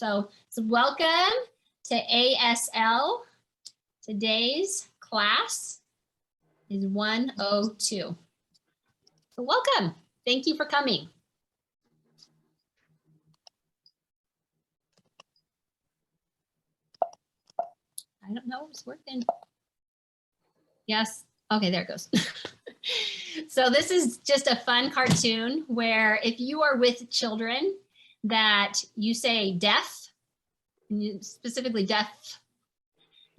So welcome to ASL. Today's class is 102. So welcome. Thank you for coming. I don't know, it's working. Yes. Okay, there it goes. So this is just a fun cartoon where if you are with children that you say deaf, and you specifically deaf,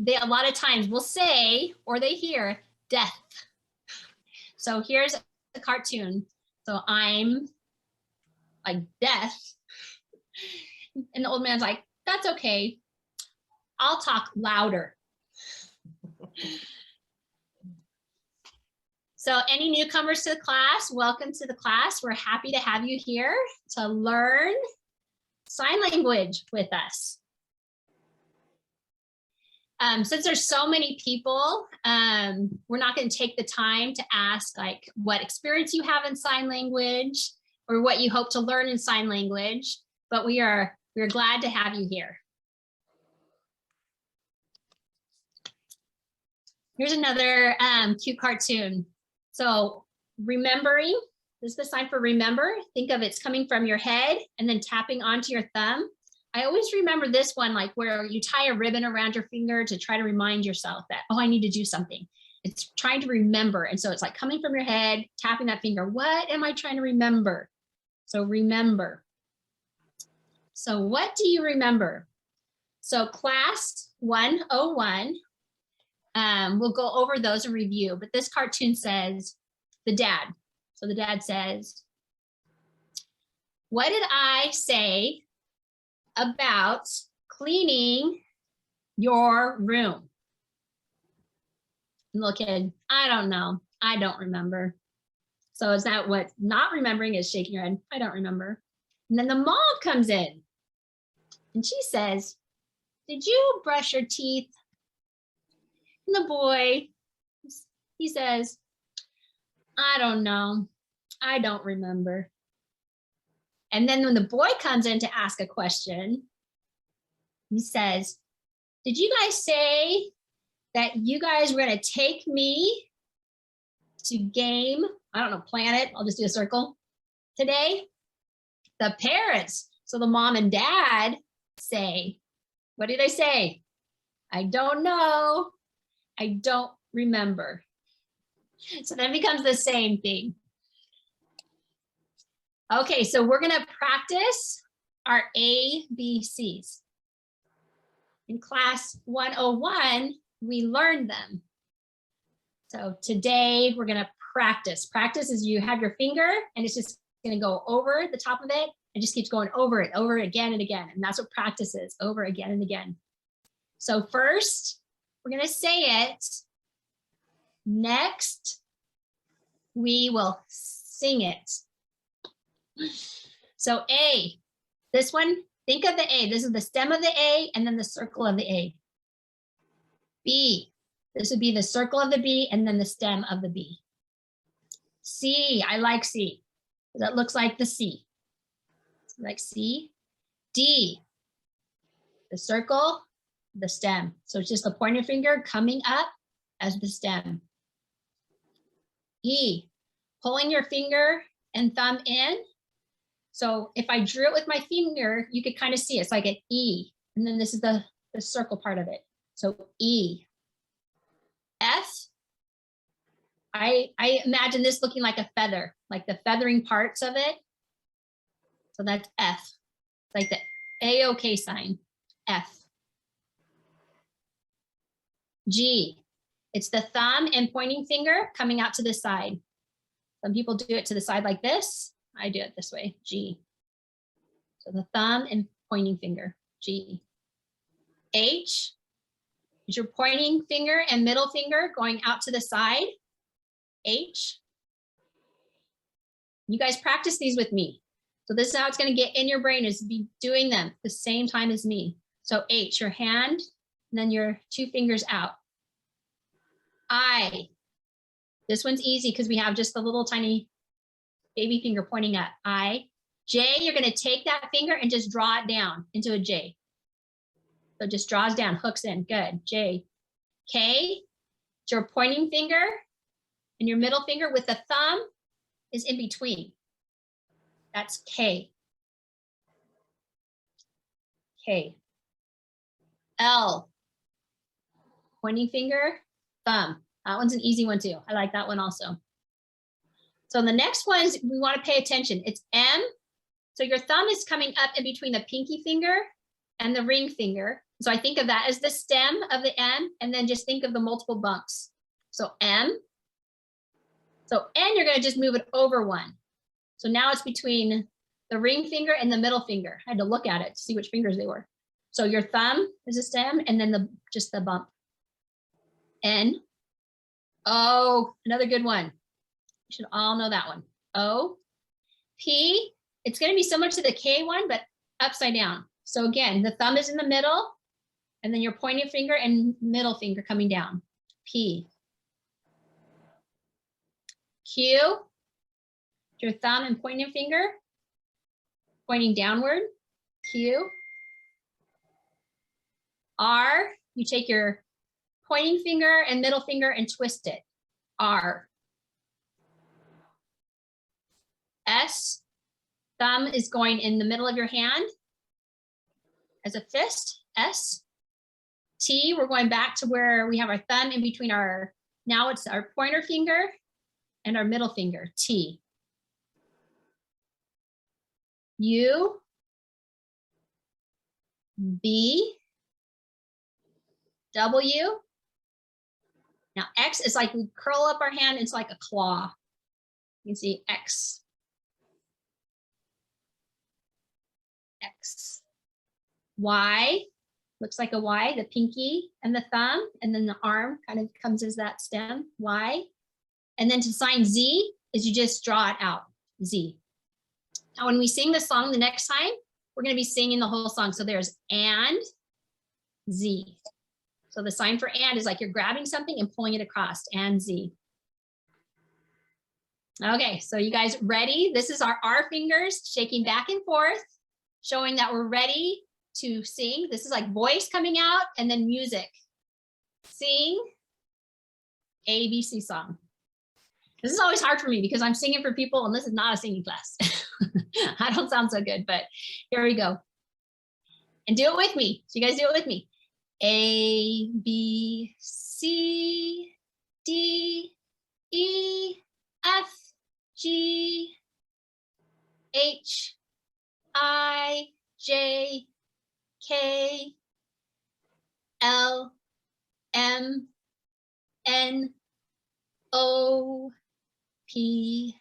they a lot of times will say, or they hear death. So here's the cartoon. So I'm like death. And the old man's like, that's okay. I'll talk louder. So any newcomers to the class, welcome to the class. We're happy to have you here to learn sign language with us. Since there's so many people, we're not going to take the time to ask like what experience you have in sign language or what you hope to learn in sign language, but we're glad to have you here. Here's another cute cartoon. So remembering, this is the sign for remember. Think of it's coming from your head and then tapping onto your thumb. I always remember this one, like where you tie a ribbon around your finger to try to remind yourself that, oh, I need to do something. It's trying to remember. And so it's like coming from your head, tapping that finger. What am I trying to remember? So remember. So what do you remember? So class 101, we'll go over those and review, but this cartoon says the dad. So the dad says, what did I say about cleaning your room? And little kid, I don't know. I don't remember. So is that what not remembering is? Shaking your head. I don't remember. And then the mom comes in and she says, did you brush your teeth? And the boy, he says, I don't know. I don't remember. And then when the boy comes in to ask a question, he says, did you guys say that you guys were going to take me to game, I don't know, planet, I'll just do a circle today? The parents, so the mom and dad say, what do they say? I don't know. I don't remember. So that becomes the same thing. Okay, so we're gonna practice our ABCs. In class 101, we learned them. So today we're gonna practice. Practice is you have your finger and it's just gonna go over the top of it and just keeps going over it again and again. And that's what practice is, over again and again. So first, we're gonna say it. Next, we will sing it. So A, this one, think of the A. This is the stem of the A and then the circle of the A. B, this would be the circle of the B and then the stem of the B. C, I like C. That looks like the C. Like C. D, the circle, the stem. So it's just the pointer finger coming up as the stem. E, pulling your finger and thumb in. So if I drew it with my finger, you could kind of see it's like an E. And then this is the circle part of it. So E. F, I imagine this looking like a feather, like the feathering parts of it. So that's F, like the A-OK sign, F. G, it's the thumb and pointing finger coming out to the side. Some people do it to the side like this. I do it this way, G. So the thumb and pointing finger, G. H is your pointing finger and middle finger going out to the side, H. You guys practice these with me. So this is how it's gonna get in your brain, is be doing them the same time as me. So H, your hand, and then your two fingers out. I, this one's easy because we have just the little tiny baby finger pointing at I. J, you're going to take that finger and just draw it down into a J. So it just draws down, hooks in. Good. J. K, it's your pointing finger and your middle finger with the thumb is in between. That's K. K. L, pointing finger, thumb. That one's an easy one too. I like that one also. So the next ones, we want to pay attention. It's M. So your thumb is coming up in between the pinky finger and the ring finger. So I think of that as the stem of the M, and then just think of the multiple bumps. So M. So N, you're going to just move it over one. So now it's between the ring finger and the middle finger. I had to look at it to see which fingers they were. So your thumb is a stem, and then just the bump. N. O, another good one. You should all know that one. O. P, it's going to be similar to the K one, but upside down. So again, the thumb is in the middle, and then your pointing finger and middle finger coming down. P. Q, your thumb and pointing finger pointing downward. Q. R, you take your pointing finger and middle finger and twist it. R. S, thumb is going in the middle of your hand as a fist. S. T, we're going back to where we have our thumb in between our, now it's our pointer finger and our middle finger. T. U. B. W. Now X is like we curl up our hand, it's like a claw. You can see X. X. Y, looks like a Y, the pinky and the thumb, and then the arm kind of comes as that stem, Y. And then to sign Z is you just draw it out, Z. Now when we sing the song the next time, we're going to be singing the whole song. So there's and, Z. So the sign for and is like you're grabbing something and pulling it across, and Z. Okay, so you guys ready? This is our R fingers shaking back and forth, showing that we're ready to sing. This is like voice coming out and then music. Sing ABC song. This is always hard for me because I'm singing for people and this is not a singing class. I don't sound so good, but here we go. And do it with me. So you guys do it with me. A, B, C, D, E, F, G, H, I, J, K, L, M, N, O, P,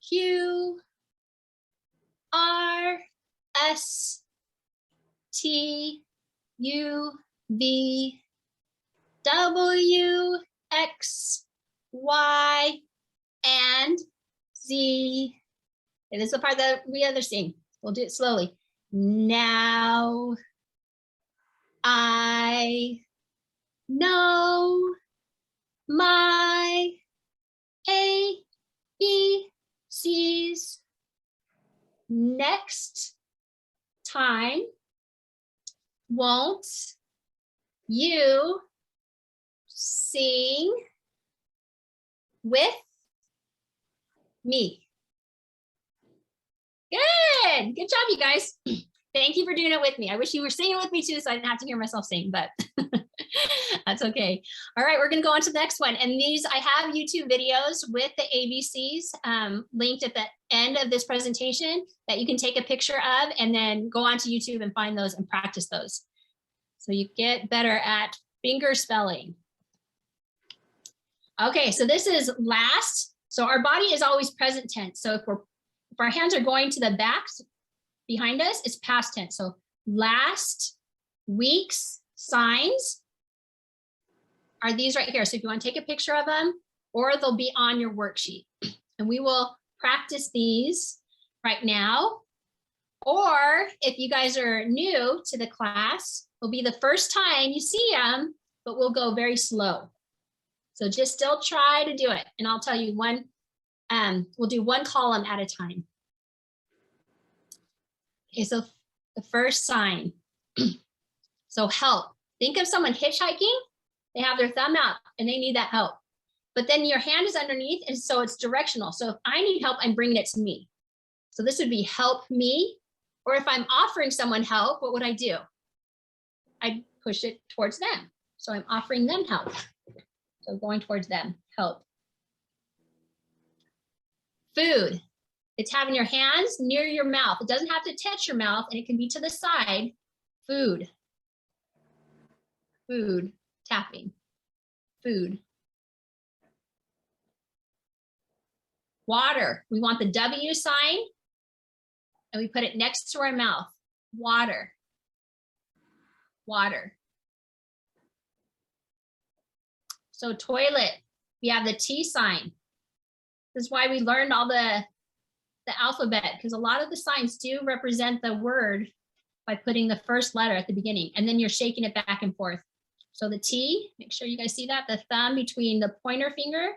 Q, R, S, T, U, V, W, X, Y, and Z. Okay, this is the part that we other sing. We'll do it slowly. Now I know my A, B, C's. Next time, won't you sing with me? Good job, you guys. Thank you for doing it with me. I wish you were singing with me too, so I didn't have to hear myself sing, but that's okay. All right, we're gonna go on to the next one. And these, I have YouTube videos with the ABCs linked at the end of this presentation that you can take a picture of and then go onto YouTube and find those and practice those. So you get better at finger spelling. Okay, so this is last. So our body is always present tense. So if our hands are going to the back behind us, it's past tense. So last week's signs are these right here. So if you want to take a picture of them, or they'll be on your worksheet. And we will practice these right now. Or if you guys are new to the class, it'll be the first time you see them, but we'll go very slow. So just still try to do it. And I'll tell you we'll do one column at a time. Okay, so the first sign. So help. Think of someone hitchhiking. They have their thumb out and they need that help. But then your hand is underneath, and so it's directional. So if I need help, I'm bringing it to me. So this would be help me. Or if I'm offering someone help, what would I do? I'd push it towards them. So I'm offering them help. So going towards them, help. Food. It's having your hands near your mouth. It doesn't have to touch your mouth, and it can be to the side. Food. Food. Tapping. Food. Water. We want the W sign, and we put it next to our mouth. Water. Water. So toilet, we have the T sign. This is why we learned all the alphabet, because a lot of the signs do represent the word by putting the first letter at the beginning, and then you're shaking it back and forth. So the T, make sure you guys see that, the thumb between the pointer finger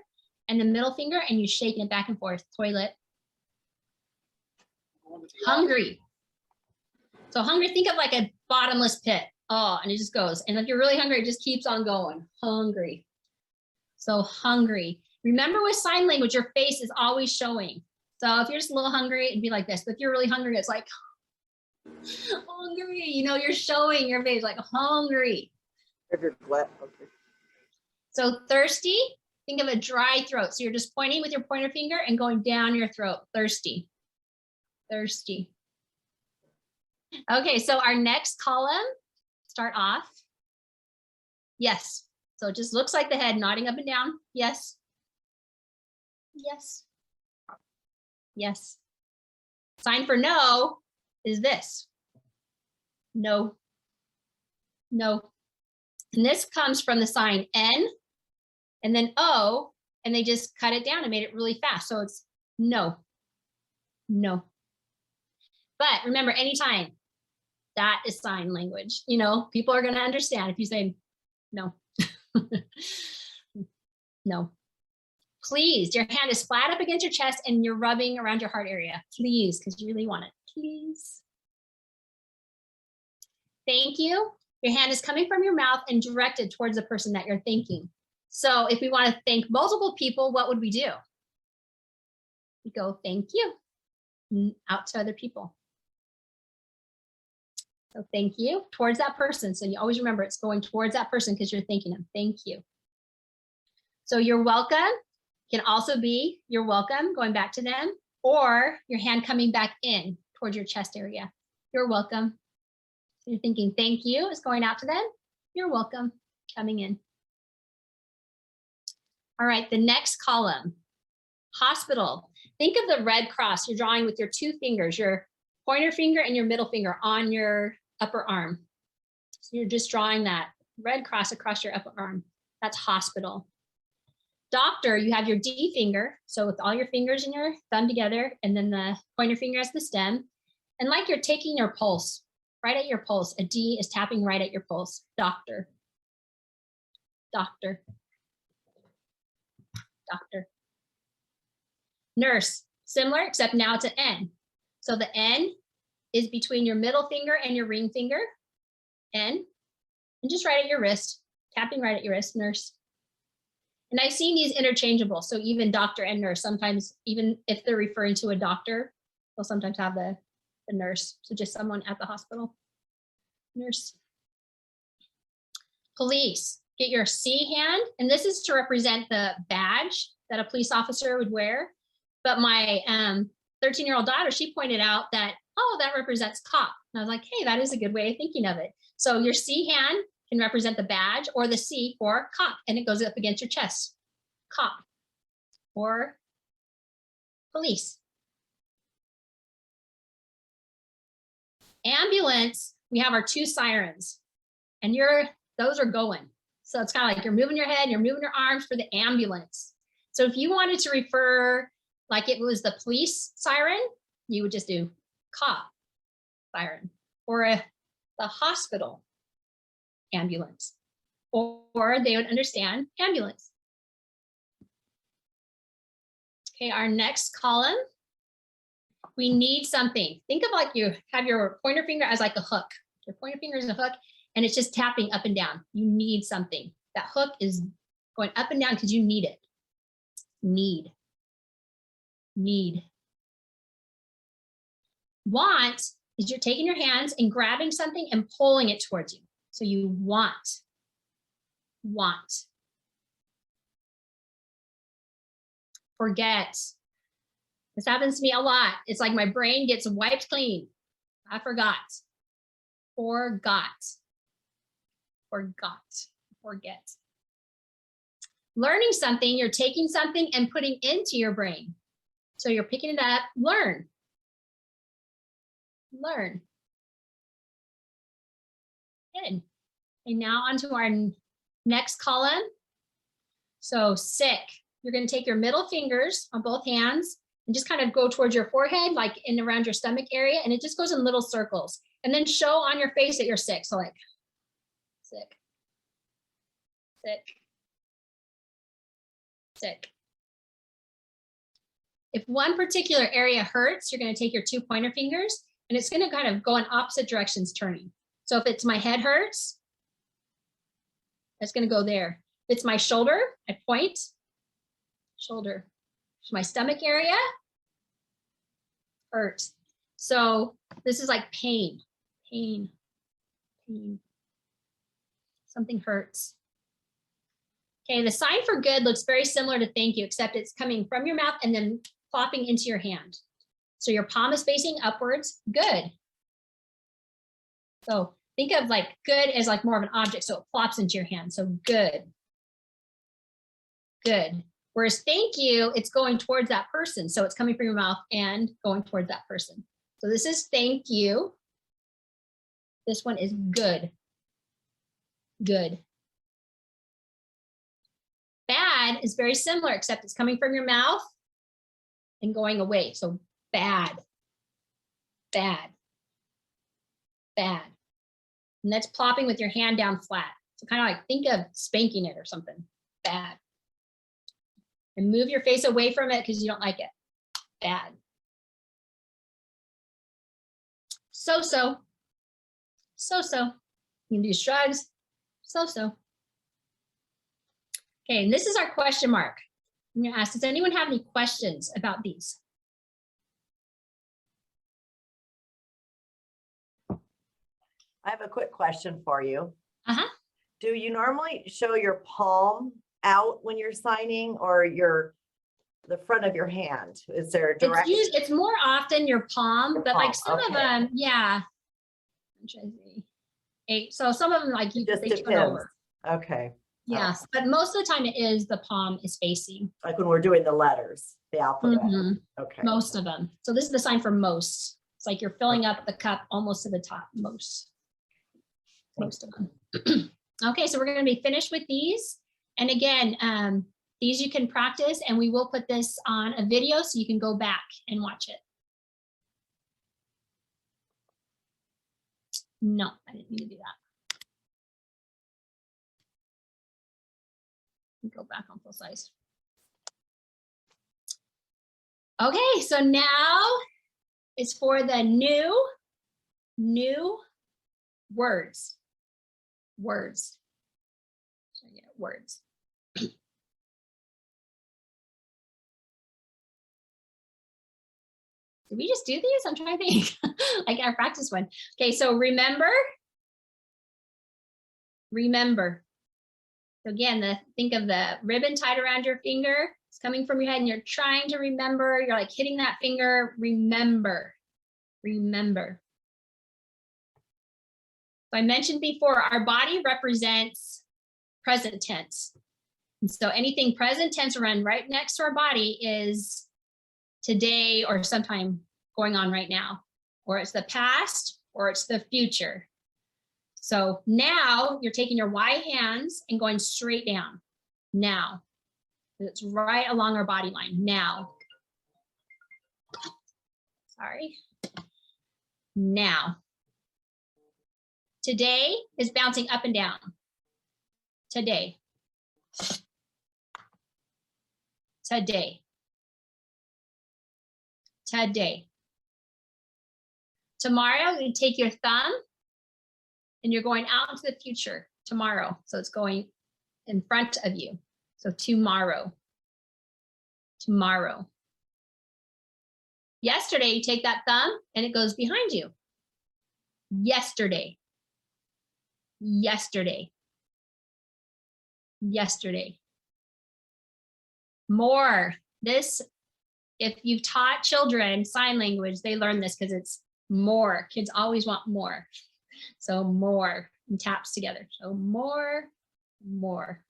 and the middle finger, and you're shaking it back and forth. Toilet. Hungry. So hungry, think of like a bottomless pit. Oh, and it just goes. And if you're really hungry, it just keeps on going. Hungry. So hungry. Remember with sign language, your face is always showing. So if you're just a little hungry, it'd be like this. But if you're really hungry, it's like hungry. You know, you're showing your face like hungry. If you're wet, okay. So thirsty, think of a dry throat. So you're just pointing with your pointer finger and going down your throat. Thirsty. Thirsty. Okay, so our next column, start off. Yes. So it just looks like the head nodding up and down. Yes. Yes. Yes. Sign for no is this. No. No. And this comes from the sign N and then O, and they just cut it down and made it really fast. So it's no. No. But remember, anytime, that is sign language. You know, people are going to understand if you say no. No. Please, your hand is flat up against your chest and you're rubbing around your heart area. Please, because you really want it. Please. Thank you. Your hand is coming from your mouth and directed towards the person that you're thanking. So if we want to thank multiple people, what would we do? We go, thank you, out to other people. So thank you towards that person. So you always remember it's going towards that person because you're thanking them. Thank you. So you're welcome can also be you're welcome going back to them, or your hand coming back in towards your chest area. You're welcome. So you're thinking thank you is going out to them. You're welcome coming in. All right, the next column, hospital. Think of the Red Cross. You're drawing with your two fingers, your pointer finger and your middle finger on your upper arm. So you're just drawing that Red Cross across your upper arm. That's hospital. Doctor, you have your D finger. So with all your fingers and your thumb together, and then the pointer finger as the stem. And like you're taking your pulse, right at your pulse. A D is tapping right at your pulse. Doctor. Doctor. Doctor. Nurse, similar, except now it's an N. So the N is between your middle finger and your ring finger, N, and just right at your wrist, tapping right at your wrist, nurse. And I've seen these interchangeable, so even doctor and nurse, sometimes even if they're referring to a doctor, they'll sometimes have the nurse, so just someone at the hospital, nurse. Police, get your C hand, and this is to represent the badge that a police officer would wear. But my 13-year-old daughter, she pointed out that, oh, that represents cop. And I was like, hey, that is a good way of thinking of it. So your C hand can represent the badge, or the C for cop, and it goes up against your chest. Cop or police. Ambulance, we have our two sirens, and those are going. So it's kind of like you're moving your head, you're moving your arms for the ambulance. So if you wanted to refer like it was the police siren, you would just do cop siren, or the hospital ambulance, or they would understand ambulance. Okay, our next column, We need something. Think of like you have your pointer finger as like a hook. Your pointer finger is a hook and it's just tapping up and down. You need something. That hook is going up and down because you need it. Need. Want is you're taking your hands and grabbing something and pulling it towards you. So you want. Forget. This happens to me a lot. It's like my brain gets wiped clean. I forgot. Forget. Learning something, you're taking something and putting into your brain. So you're picking it up, learn. Good. And now onto our next column. So sick. You're going to take your middle fingers on both hands and just kind of go towards your forehead, like in around your stomach area. And it just goes in little circles. And then show on your face that you're sick. So like sick. If one particular area hurts, you're going to take your 2 pointer fingers and it's going to kind of go in opposite directions turning. So if it's my head hurts, that's going to go there. If it's my shoulder, I point, shoulder. My stomach area, hurt. So this is like pain. Something hurts. Okay, the sign for good looks very similar to thank you, except it's coming from your mouth and then plopping into your hand. So your palm is facing upwards, good. So think of like good as like more of an object, so it plops into your hand, so good. Whereas thank you, it's going towards that person. So it's coming from your mouth and going towards that person. So this is thank you. This one is good. Bad is very similar, except it's coming from your mouth and going away. So bad. And that's plopping with your hand down flat. So kind of like think of spanking it or something. Bad. And move your face away from it because you don't like it. Bad. So-so. You can do shrugs. So-so. Okay, and this is our question mark. I'm going to ask, does anyone have any questions about these? I have a quick question for you. Uh-huh. Do you normally show your palm out when you're signing, or the front of your hand? Is there a direction? It's more often your palm, but like some of them, yeah. I'm trying to see. 8. So some of them like you just they depends. turn over. Okay. Yes, but most of the time it is the palm is facing. Like when we're doing the letters, the alphabet. Okay. Most of them. So this is the sign for most. It's like you're filling up the cup almost to the top, most of them. Okay, so we're going to be finished with these. And again, these you can practice, and we will put this on a video so you can go back and watch it. No, I didn't mean to do that. Go back on full size. Okay, so now it's for the new words. So yeah, words. Did we just do these? I'm trying to think. Like our practice one. Okay, so remember. So again, think of the ribbon tied around your finger. It's coming from your head and you're trying to remember. You're like hitting that finger. Remember. So I mentioned before, our body represents present tense. And so anything present tense run right next to our body is today or sometime going on right now, or it's the past or it's the future. So now you're taking your wide hands and going straight down. Now. It's right along our body line. Now. Sorry. Now. Today is bouncing up and down. Today. Tomorrow, you take your thumb and you're going out into the future tomorrow. So it's going in front of you. So tomorrow. Tomorrow. Yesterday, you take that thumb and it goes behind you. Yesterday. Yesterday. Yesterday. More. This, if you've taught children sign language, they learn this because it's more. Kids always want more. So more, and taps together. So more, more.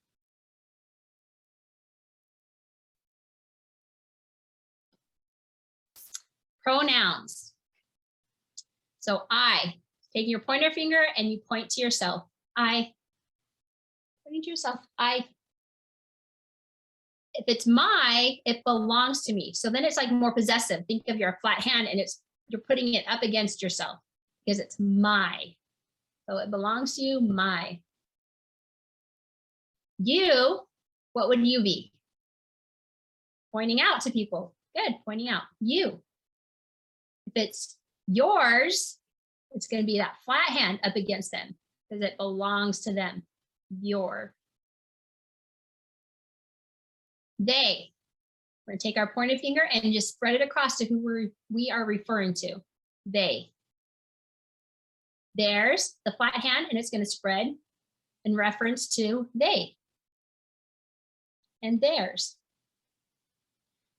Pronouns. So I, taking your pointer finger and you point to yourself. I, pointing to yourself, I. If it's my, it belongs to me. So then it's like more possessive. Think of your flat hand and you're putting it up against yourself because it's my. So it belongs to you, my. You, what would you be? Pointing out to people. Good, pointing out. You. If it's yours, it's going to be that flat hand up against them because it belongs to them. Your. They. We're going to take our pointed finger and just spread it across to who we are referring to. They. There's the flat hand and it's going to spread in reference to they. And theirs.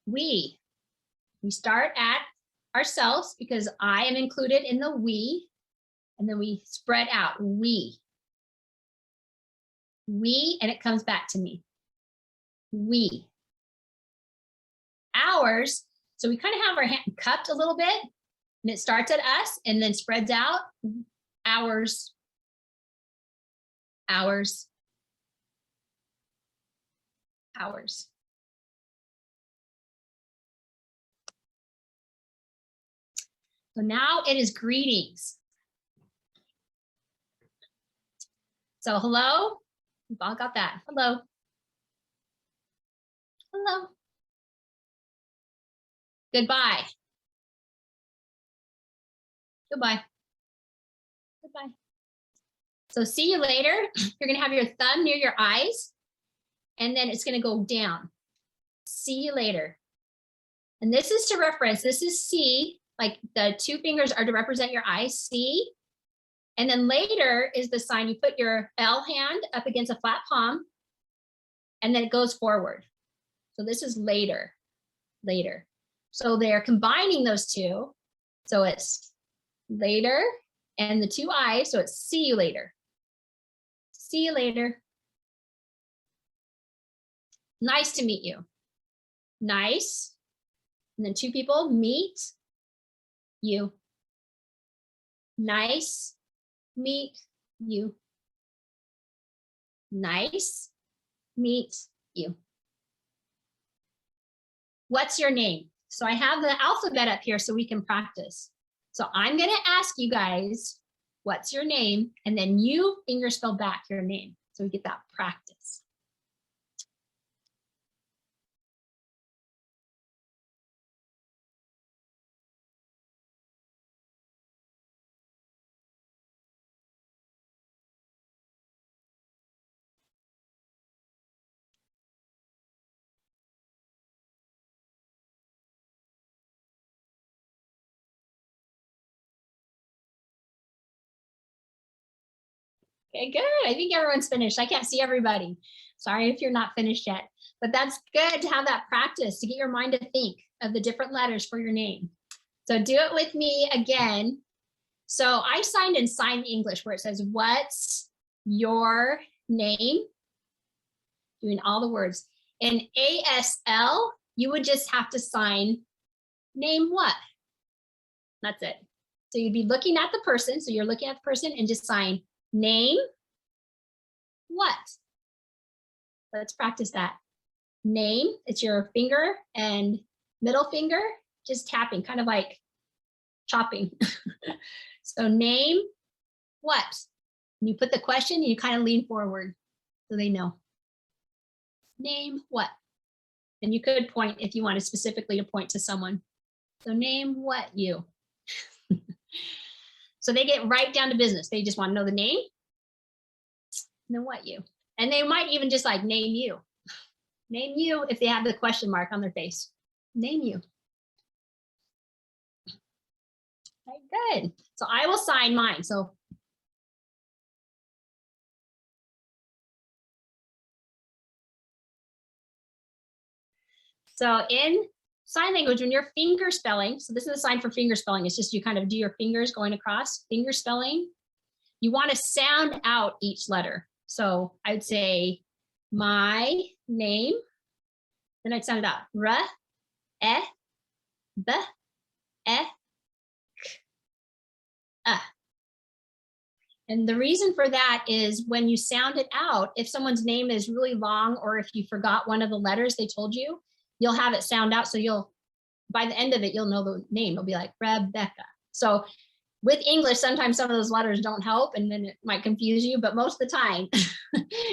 We start at ourselves because I am included in the we, and then we spread out. We, and it comes back to me. We. Ours, so we kind of have our hand cupped a little bit, and it starts at us and then spreads out. Ours. Ours. Ours. So now it is greetings. So hello, we've all got that. Hello. Hello. Goodbye. Goodbye. Goodbye. So see you later. You're going to have your thumb near your eyes, and then it's going to go down. See you later. And this is to reference, this is C, like the two fingers are to represent your eyes, C. And then later is the sign, you put your L hand up against a flat palm, and then it goes forward. So this is later, later. So they're combining those two. So it's later and the two eyes, so it's see you later. See you later. Nice to meet you. Nice. And then two people, meet you. Nice, meet you. Nice, meet you. What's your name? So I have the alphabet up here so we can practice. So I'm going to ask you guys, what's your name? And then you fingerspell back your name so we get that practice. Okay, good. I think everyone's finished. I can't see everybody. Sorry if you're not finished yet, but that's good to have that practice to get your mind to think of the different letters for your name. So do it with me again. So I signed in Sign English where it says, what's your name? Doing all the words. In ASL, you would just have to sign name what? That's it. So you'd be looking at the person. So you're looking at the person and just sign name what? Let's practice that. Name, it's your finger and middle finger, just tapping, kind of like chopping. So name what? And you put the question and you kind of lean forward so they know. Name what? And you could point if you wanted specifically to point to someone. So name what you. So they get right down to business. They just want to know the name and then what you. And they might even just like name you. Name you if they have the question mark on their face. Name you. Okay, good. So I will sign mine. So in sign language, when you're finger spelling, so this is a sign for finger spelling. It's just you kind of do your fingers going across, finger spelling. You want to sound out each letter. So I would say my name, then I'd sound it out. R, E, B, E, K, A. And the reason for that is when you sound it out, if someone's name is really long or if you forgot one of the letters they told you, you'll have it sound out. So you'll, by the end of it, you'll know the name. It'll be like Rebecca. So with English, sometimes some of those letters don't help and then it might confuse you, but most of the time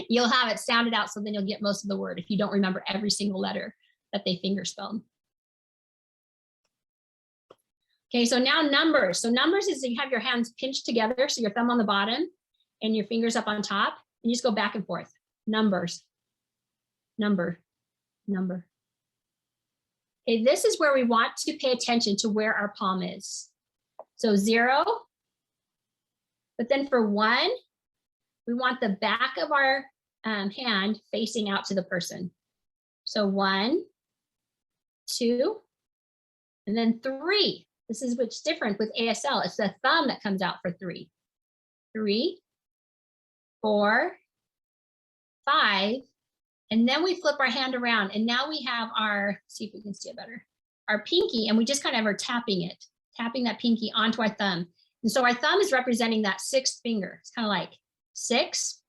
you'll have it sounded out. So then you'll get most of the word if you don't remember every single letter that they finger spelled. Okay, so now numbers. So numbers is you have your hands pinched together. So your thumb on the bottom and your fingers up on top. And you just go back and forth. Numbers, number, number. Okay, this is where we want to pay attention to where our palm is. So 0, but then for 1, we want the back of our hand facing out to the person. So 1, 2, and then 3. This is what's different with ASL. It's the thumb that comes out for 3. 3, 4, 5, and then we flip our hand around and now we have our, see if we can see it better, our pinky, and we just kind of are tapping it, tapping that pinky onto our thumb. And so our thumb is representing that 6th finger. It's kind of like 6,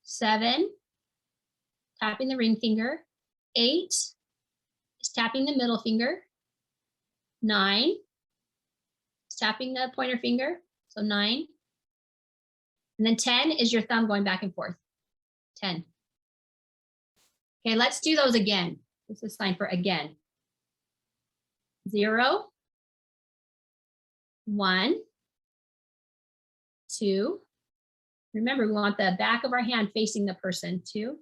7, tapping the ring finger, 8 is tapping the middle finger, 9 is tapping the pointer finger, so 9. And then 10 is your thumb going back and forth, 10. Okay, let's do those again. This is sign for again. 0, 1, 2. Remember, we want the back of our hand facing the person. 2,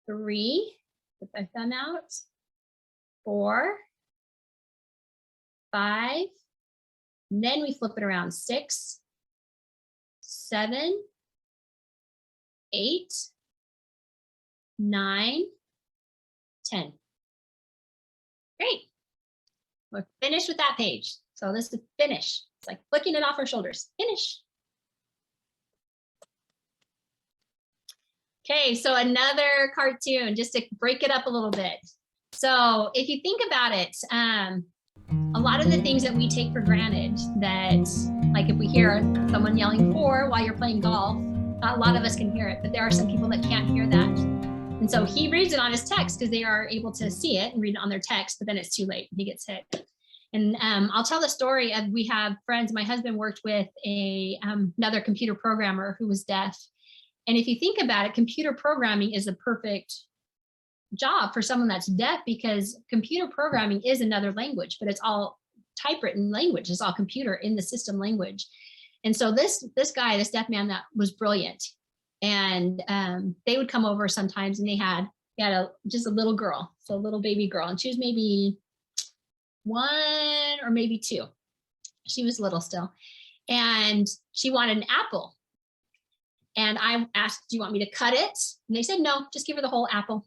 3, put my thumb out. 4, 5, and then we flip it around. 6, 7, 8, 9, 10. Great. We're finished with that page. So this is finish. It's like flicking it off our shoulders. Finish. Okay, so another cartoon, just to break it up a little bit. So if you think about it, a lot of the things that we take for granted, that like if we hear someone yelling 4 while you're playing golf, a lot of us can hear it, but there are some people that can't hear that. And so he reads it on his text because they are able to see it and read it on their text, but then it's too late. He gets hit. And I'll tell the story of, we have friends, my husband worked with another computer programmer who was deaf. And if you think about it, computer programming is the perfect job for someone that's deaf, because computer programming is another language, but it's all typewritten language. It's all computer in the system language. And so this guy, this deaf man, that was brilliant. And they would come over sometimes, and he had just a little girl, so a little baby girl, and she was maybe 1 or maybe 2. She was little still, and she wanted an apple. And I asked, do you want me to cut it? And they said, no, just give her the whole apple.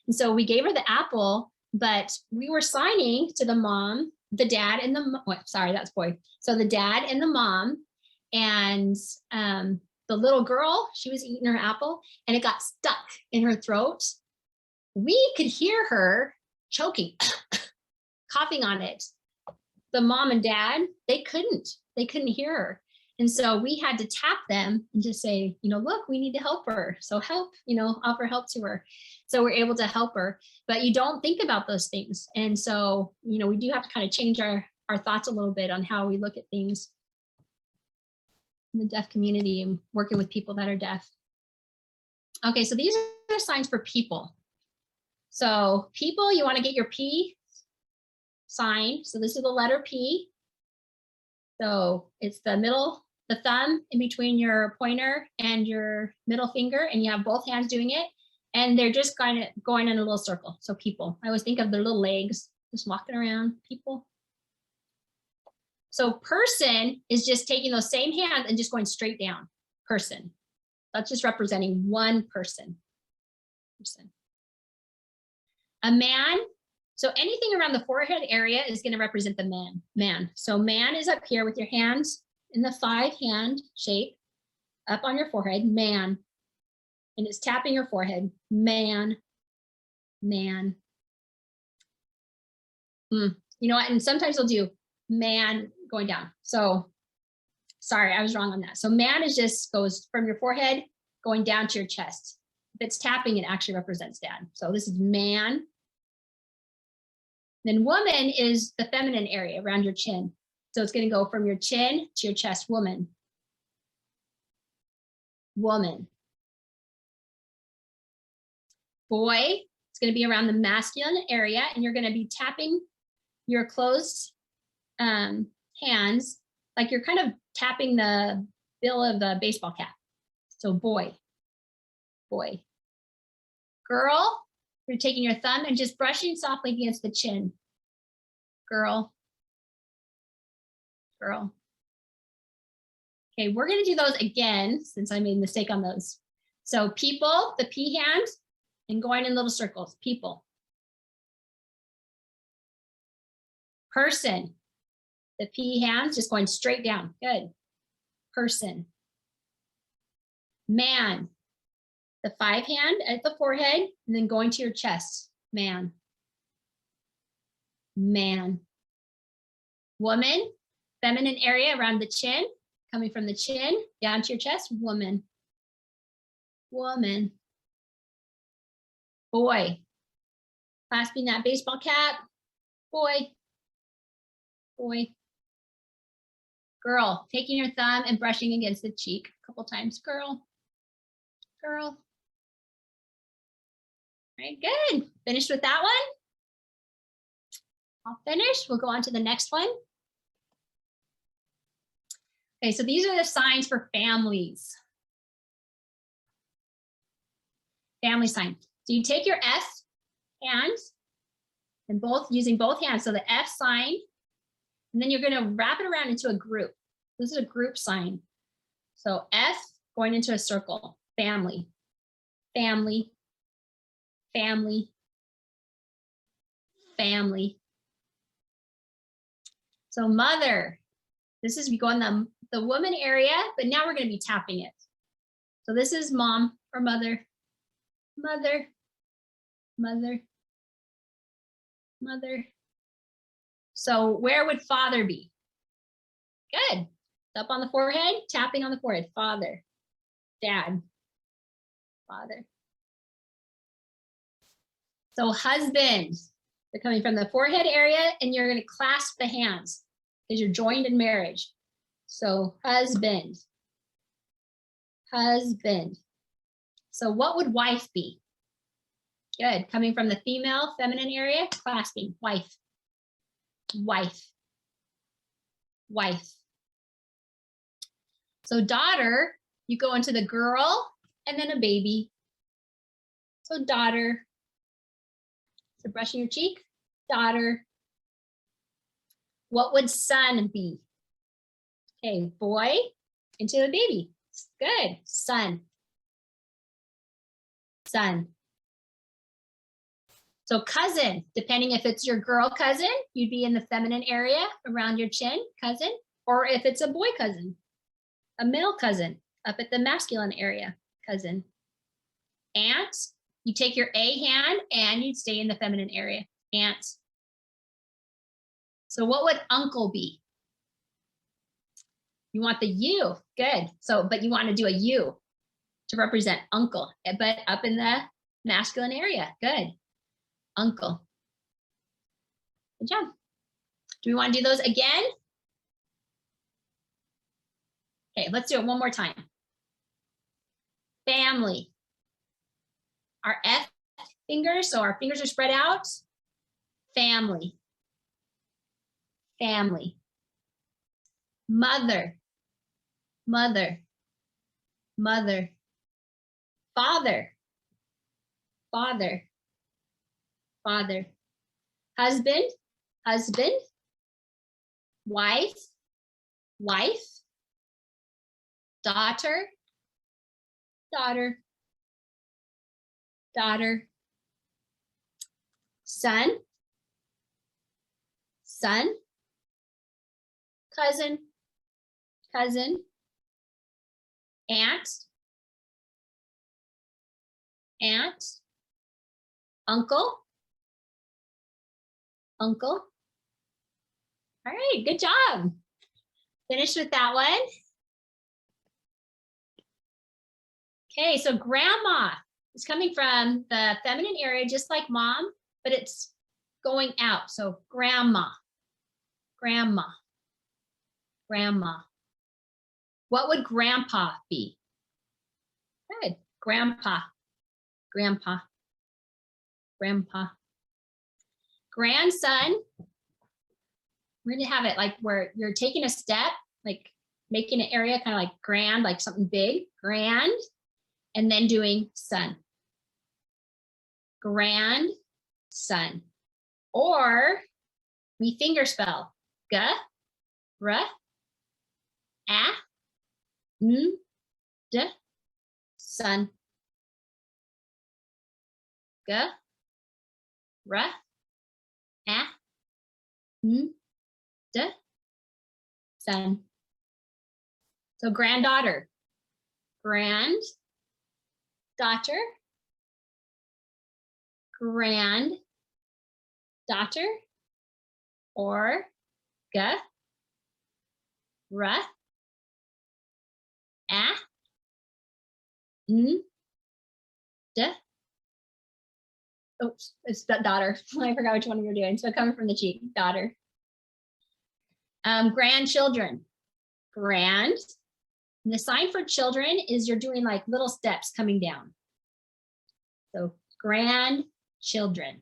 And so we gave her the apple, but we were signing to the mom, the dad, and the, sorry, that's boy. So the dad and the mom, and the little girl, she was eating her apple and it got stuck in her throat. We could hear her choking, coughing on it. The mom and dad, they couldn't hear her. And so we had to tap them and just say, look, we need to help her. So help, offer help to her. So we're able to help her, but you don't think about those things. And so, we do have to kind of change our thoughts a little bit on how we look at things in the deaf community and working with people that are deaf. Okay, so these are signs for people. So people, you want to get your P sign. So this is the letter P. So it's the middle, the thumb in between your pointer and your middle finger, and you have both hands doing it. And they're just kind of going in a little circle. So people, I always think of their little legs, just walking around, people. So person is just taking those same hands and just going straight down, person. That's just representing one person. A man, so anything around the forehead area is going to represent the man. So man is up here with your hands in the 5-hand shape up on your forehead, man. And it's tapping your forehead, man, man. You know what? And sometimes they'll do man going down. So sorry, I was wrong on that. So man is just goes from your forehead going down to your chest. If it's tapping, it actually represents dad. So this is man. Then woman is the feminine area around your chin. So it's going to go from your chin to your chest, woman. Woman. Boy, it's going to be around the masculine area, and you're going to be tapping your closed hands like you're kind of tapping the bill of the baseball cap. So boy, boy. Girl, you're taking your thumb and just brushing softly against the chin. Girl, girl. Okay, we're going to do those again since I made a mistake on those. So people, the P hand, and going in little circles, people. Person, the P hands just going straight down, good. Person. Man, the 5 hand at the forehead, and then going to your chest, man. Man. Woman, feminine area around the chin, coming from the chin down to your chest, woman. Woman. Boy, clasping that baseball cap, boy. Boy. Girl, taking your thumb and brushing against the cheek a couple times, girl. Girl. All right, good. Finished with that one? I'll finish. We'll go on to the next one. Okay, so these are the signs for families. Family sign. So you take your F hands and using both hands. So the F sign, and then you're going to wrap it around into a group. This is a group sign. So F going into a circle, family, family, family, family. So mother, this is we go in the woman area, but now we're going to be tapping it. So this is mom or mother, mother, mother, mother. So where would father be? Good. Up on the forehead, tapping on the forehead, father, dad, father. So husband, they're coming from the forehead area, and you're going to clasp the hands because you're joined in marriage. So husband, husband. So what would wife be? Good. Coming from the female, feminine area, clasping, wife, wife, wife. So daughter, you go into the girl and then a baby. So daughter. So brushing your cheek, daughter. What would son be? Okay, boy into the baby. Good. Son. Son. So cousin, depending if it's your girl cousin, you'd be in the feminine area around your chin, cousin, or if it's a boy cousin, a male cousin up at the masculine area, cousin. Aunt, you take your A hand and you'd stay in the feminine area, aunt. So what would uncle be? You want the U, good. So, but you want to do a U to represent uncle, but up in the masculine area, good. Uncle. Good job. Do we want to do those again? Okay, let's do it one more time. Family. Our F fingers, so our fingers are spread out. Family. Family. mother, mother, mother, father, father, father, husband, husband, wife, wife, daughter, daughter, daughter, son, son, cousin, cousin, aunt, aunt, uncle, uncle. All right, good job. Finished with that one. Okay, so grandma is coming from the feminine area, just like mom, but it's going out. So grandma, grandma, grandma. What would grandpa be? Good, grandpa, grandpa, grandpa. Grandson, we're gonna have it like where you're taking a step, like making an area kind of like grand, like something big, grand, and then doing son. Grandson. Or we finger spell g, r, a, n, d, son. G, r, a, n, d, son. So granddaughter, granddaughter, granddaughter, or g, r, a, n, d. Oops, it's daughter. I forgot which one we were doing. So coming from the cheek, daughter. Grandchildren, grand. And the sign for children is you're doing like little steps coming down. So grandchildren,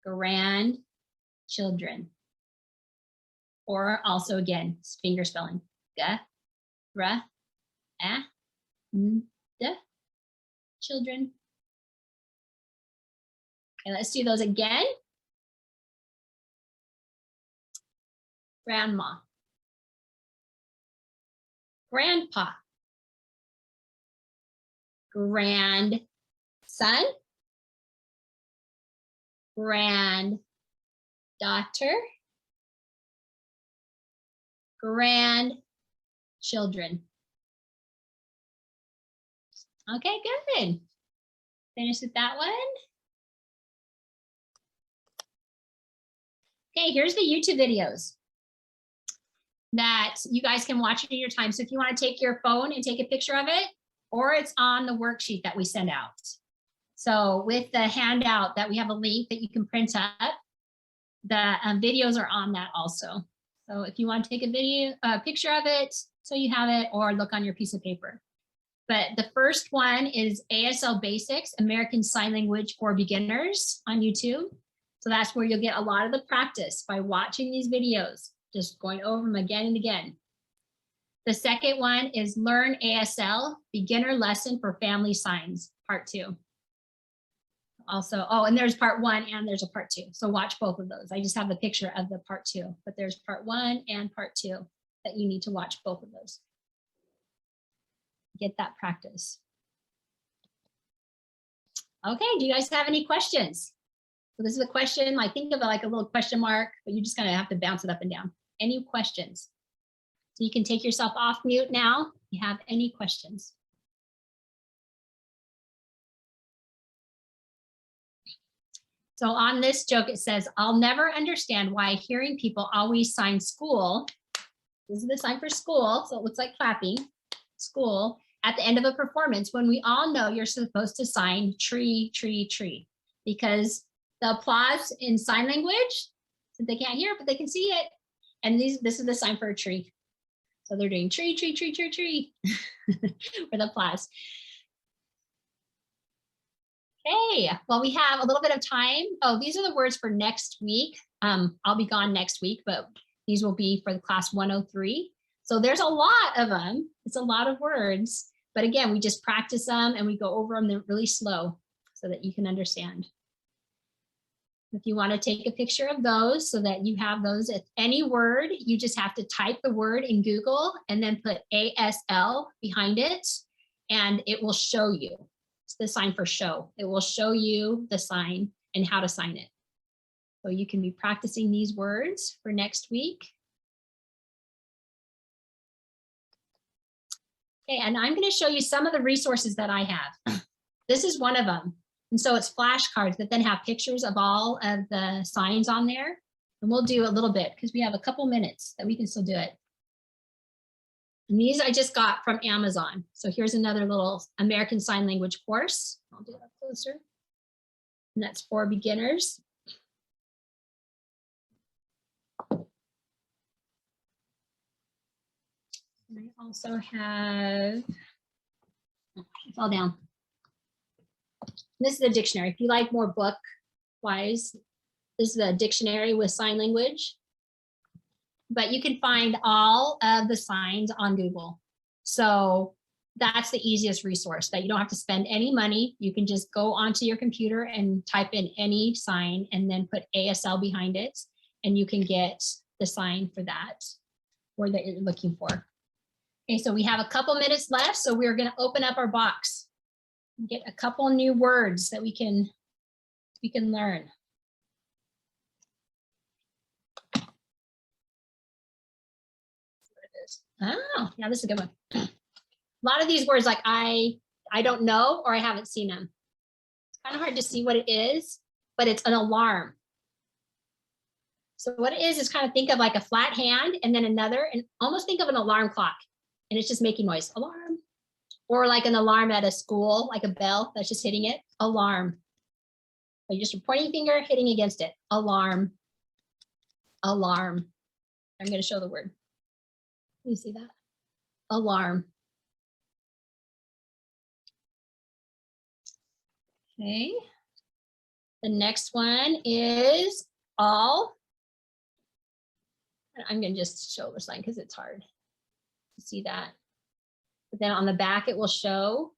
grandchildren. Or also again, finger spelling, g, r, a, n, d, children. Okay, let's do those again. Grandma, grandpa, grandson, granddaughter, grandchildren. Okay, good. Finish with that one. Okay, here's the YouTube videos that you guys can watch at your time. So if you want to take your phone and take a picture of it, or it's on the worksheet that we send out. So with the handout that we have a link that you can print up, the videos are on that also. So if you want to take a picture of it, so you have it, or look on your piece of paper. But the first one is ASL Basics, American Sign Language for Beginners on YouTube. So that's where you'll get a lot of the practice by watching these videos, just going over them again and again. The second one is Learn ASL, Beginner Lesson for Family Signs, Part 2. Also, oh, and there's Part 1 and there's a Part 2. So watch both of those. I just have the picture of the Part 2, but there's Part 1 and Part 2 that you need to watch both of those. Get that practice. Okay, do you guys have any questions? So this is a question, like think of it like a little question mark, but you just kind of have to bounce it up and down. Any questions? So you can take yourself off mute now if you have any questions. So on this joke, it says, I'll never understand why hearing people always sign school. This is the sign for school, so it looks like clapping, school, at the end of a performance when we all know you're supposed to sign tree, tree, tree. Because the applause in sign language, so they can't hear it, but they can see it. And this is the sign for a tree. So they're doing tree, tree, tree, tree, tree for the applause. Okay, well, we have a little bit of time. Oh, these are the words for next week. I'll be gone next week, but These will be for the class 103. So there's a lot of them. It's a lot of words. But again, we just practice them and we go over them really slow so that you can understand. If you want to take a picture of those so that you have those at any word, you just have to type the word in Google and then put ASL behind it, and it will show you. It's the sign for show. It will show you the sign and how to sign it. So you can be practicing these words for next week. Okay, and I'm going to show you some of the resources that I have. This is one of them. And so it's flashcards that then have pictures of all of the signs on there. And we'll do a little bit because we have a couple minutes that we can still do it. And these I just got from Amazon. So here's another little American Sign Language course. I'll do that closer. And that's for beginners. And I also have, it's all down. This is a dictionary. If you like more book wise, this is a dictionary with sign language. But you can find all of the signs on Google. So that's the easiest resource that you don't have to spend any money. You can just go onto your computer and type in any sign and then put ASL behind it. And you can get the sign for that word that you're looking for. Okay, so we have a couple minutes left. So we're going to open up our box. Get a couple new words that we can learn. Oh, yeah, this is a good one. A lot of these words like I don't know or I haven't seen them. It's kind of hard to see what it is, but it's an alarm. So what it is kind of think of like a flat hand and then another, and almost think of an alarm clock, and it's just making noise. Alarm. Or like an alarm at a school, like a bell that's just hitting it. Alarm. So just a pointing finger hitting against it. Alarm. Alarm. I'm going to show the word. You see that? Alarm. Okay. The next one is all. I'm going to just show the sign because it's hard to see that. But then on the back, it will show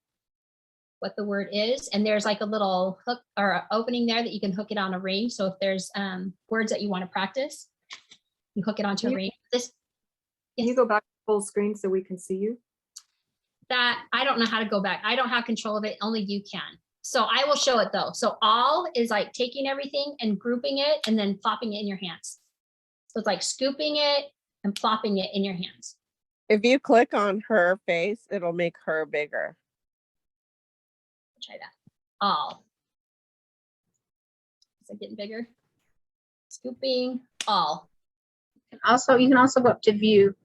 what the word is. And there's like a little hook or opening there that you can hook it on a ring. So if there's words that you want to practice, you hook it onto a ring. This, Can you go back full screen so we can see you? That I don't know how to go back. I don't have control of it. Only you can. So I will show it though. So all is like taking everything and grouping it and then plopping it in your hands. So it's like scooping it and plopping it in your hands. If you click on her face, it'll make her bigger. Try that. All. Is it getting bigger? Scooping, all. Also, you can also go up to view.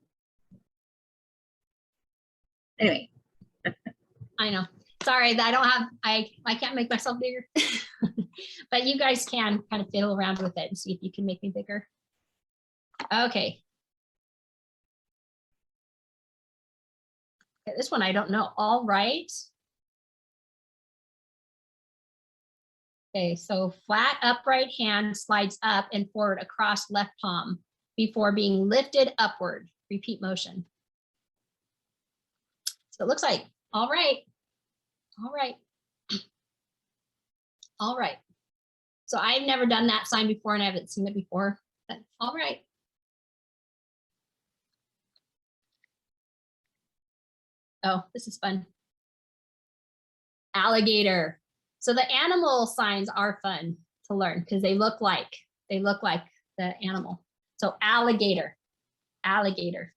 Anyway. I know. Sorry, I don't have, I can't make myself bigger. But you guys can kind of fiddle around with it and see if you can make me bigger. Okay. Okay, this one I don't know. All right. Okay, so flat upright hand slides up and forward across left palm before being lifted upward. Repeat motion. So it looks like, all right. All right. All right. So I've never done that sign before and I haven't seen it before, but all right. Oh, this is fun. Alligator. So the animal signs are fun to learn because they look like the animal. So alligator, alligator.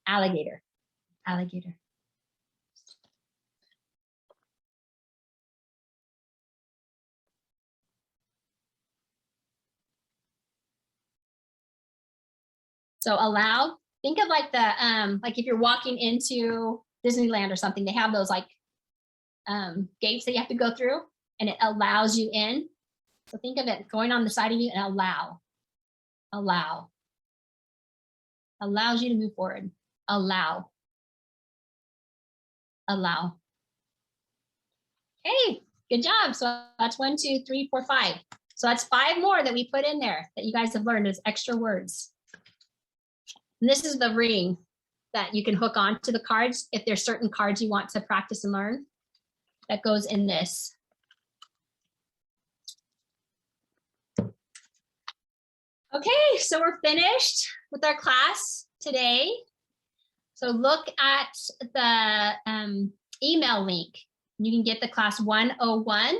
Alligator, alligator. So allow, think of like the, like if you're walking into Disneyland or something, they have those like gates that you have to go through and it allows you in. So think of it going on the side of you and allow, allow. Allows you to move forward. Allow. Allow. Hey, Good job. So that's 1, 2, 3, 4, 5. So that's 5 more that we put in there that you guys have learned as extra words. And this is the ring that you can hook on to the cards if there's certain cards you want to practice and learn. That goes in this. Okay, so we're finished with our class today. So look at the email link. You can get the class 101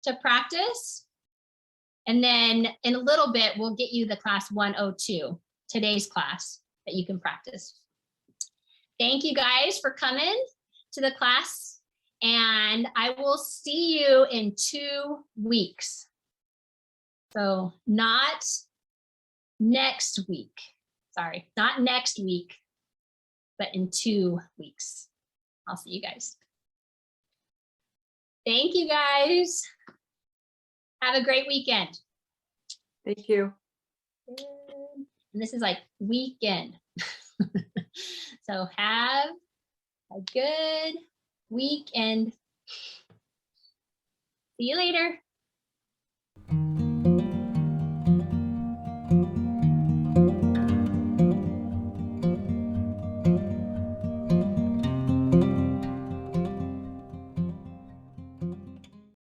to practice. And then in a little bit, we'll get you the class 102, today's class that you can practice. Thank you guys for coming to the class, and I will see you in 2 weeks. So not next week. Sorry, not next week, but in 2 weeks. I'll see you guys. Thank you guys. Have a great weekend. Thank you. And this is like weekend. So have a good weekend. See you later.